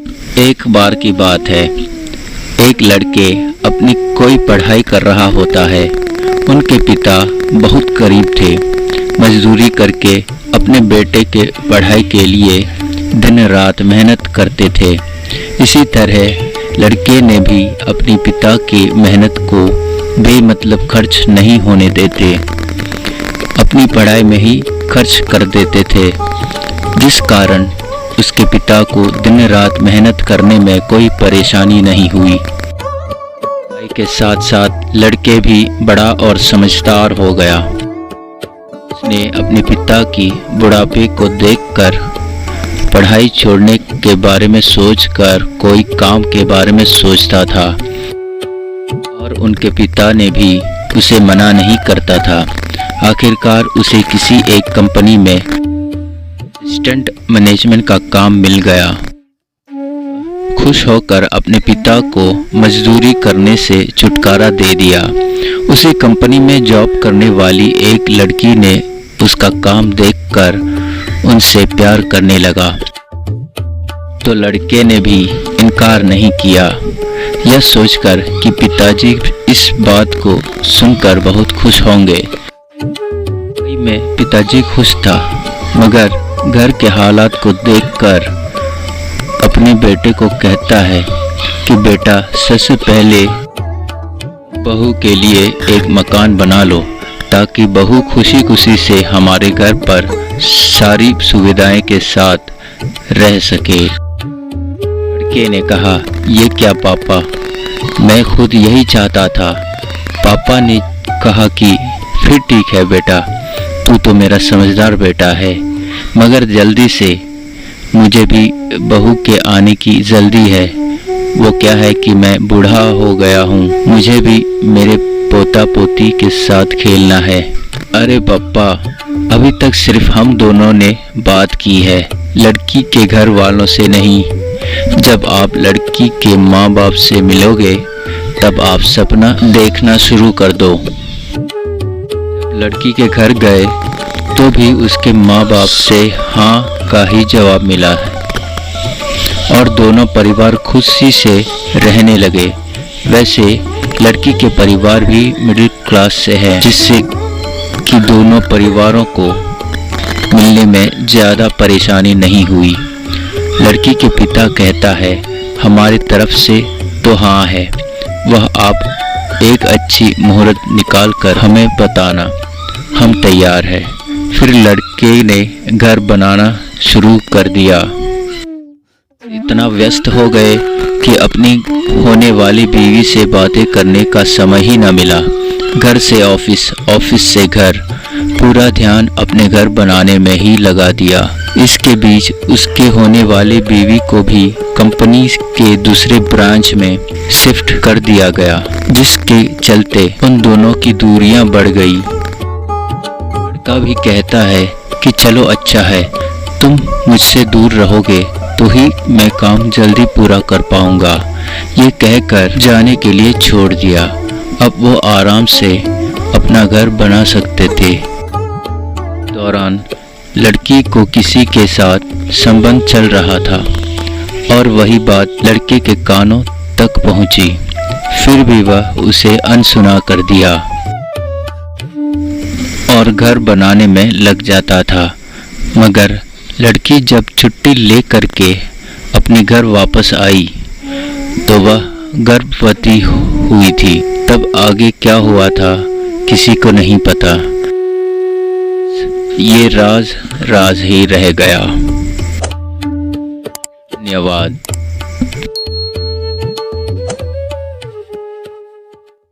एक बार की बात है, एक लड़के अपनी कोई पढ़ाई कर रहा होता है। उनके पिता बहुत गरीब थे। मजदूरी करके अपने बेटे के पढ़ाई के लिए दिन रात मेहनत करते थे। इसी तरह लड़के ने भी अपने पिता की मेहनत को बेमतलब खर्च नहीं होने देते, अपनी पढ़ाई में ही खर्च कर देते थे, जिस कारण उसके पिता को दिन रात मेहनत करने में कोई परेशानी नहीं हुई। पढ़ाई के साथ साथ लड़के भी बड़ा और समझदार हो गया। उसने अपने पिता की बुढ़ापे को देखकर पढ़ाई छोड़ने के बारे में सोचकर कोई काम के बारे में सोचता था, और उनके पिता ने भी उसे मना नहीं करता था। आखिरकार उसे किसी एक कंपनी में असिस्टेंट मैनेजमेंट का काम मिल गया। खुश होकर अपने पिता को मजदूरी करने से छुटकारा दे दिया। उसी कंपनी में जॉब करने वाली एक लड़की ने उसका काम देखकर उनसे प्यार करने लगा, तो लड़के ने भी इनकार नहीं किया, यह सोचकर कि पिताजी इस बात को सुनकर बहुत खुश होंगे। में पिताजी खुश था, मगर घर के हालात को देखकर अपने बेटे को कहता है कि बेटा, सबसे पहले बहू के लिए एक मकान बना लो, ताकि बहू खुशी खुशी से हमारे घर पर सारी सुविधाएं के साथ रह सके। लड़के ने कहा, ये क्या पापा, मैं खुद यही चाहता था। पापा ने कहा कि फिर ठीक है बेटा, तू तो मेरा समझदार बेटा है, मगर जल्दी से मुझे भी बहू के आने की जल्दी है। वो क्या है कि मैं बूढ़ा हो गया हूँ, मुझे भी मेरे पोता पोती के साथ खेलना है। अरे पापा, अभी तक सिर्फ हम दोनों ने बात की है, लड़की के घर वालों से नहीं। जब आप लड़की के माँ बाप से मिलोगे तब आप सपना देखना शुरू कर दो। लड़की के घर गए तो भी उसके माँ बाप से हाँ का ही जवाब मिला, और दोनों परिवार खुशी से रहने लगे। वैसे लड़की के परिवार भी मिडिल क्लास से है, जिससे कि दोनों परिवारों को मिलने में ज़्यादा परेशानी नहीं हुई। लड़की के पिता कहता है, हमारी तरफ से तो हाँ है, वह आप एक अच्छी मुहूर्त निकाल कर हमें बताना, हम तैयार हैं। फिर लड़के ने घर बनाना शुरू कर दिया। इतना व्यस्त हो गए कि अपनी होने वाली बीवी से बातें करने का समय ही न मिला। घर से ऑफिस, ऑफिस से घर, पूरा ध्यान अपने घर बनाने में ही लगा दिया। इसके बीच उसके होने वाली बीवी को भी कंपनी के दूसरे ब्रांच में शिफ्ट कर दिया गया, जिसके चलते उन दोनों की दूरियां बढ़ गई। लड़का भी कहता है कि चलो अच्छा है, तुम मुझसे दूर रहोगे तो ही मैं काम जल्दी पूरा कर पाऊंगा। ये कहकर जाने के लिए छोड़ दिया। अब वो आराम से अपना घर बना सकते थे। दौरान लड़की को किसी के साथ संबंध चल रहा था, और वही बात लड़के के कानों तक पहुंची। फिर भी वह उसे अनसुना कर दिया और घर बनाने में लग जाता था। मगर लड़की जब छुट्टी ले करके अपने घर वापस आई तो वह गर्भवती हुई थी। तब आगे क्या हुआ था किसी को नहीं पता। ये राज ही रह गया। धन्यवाद।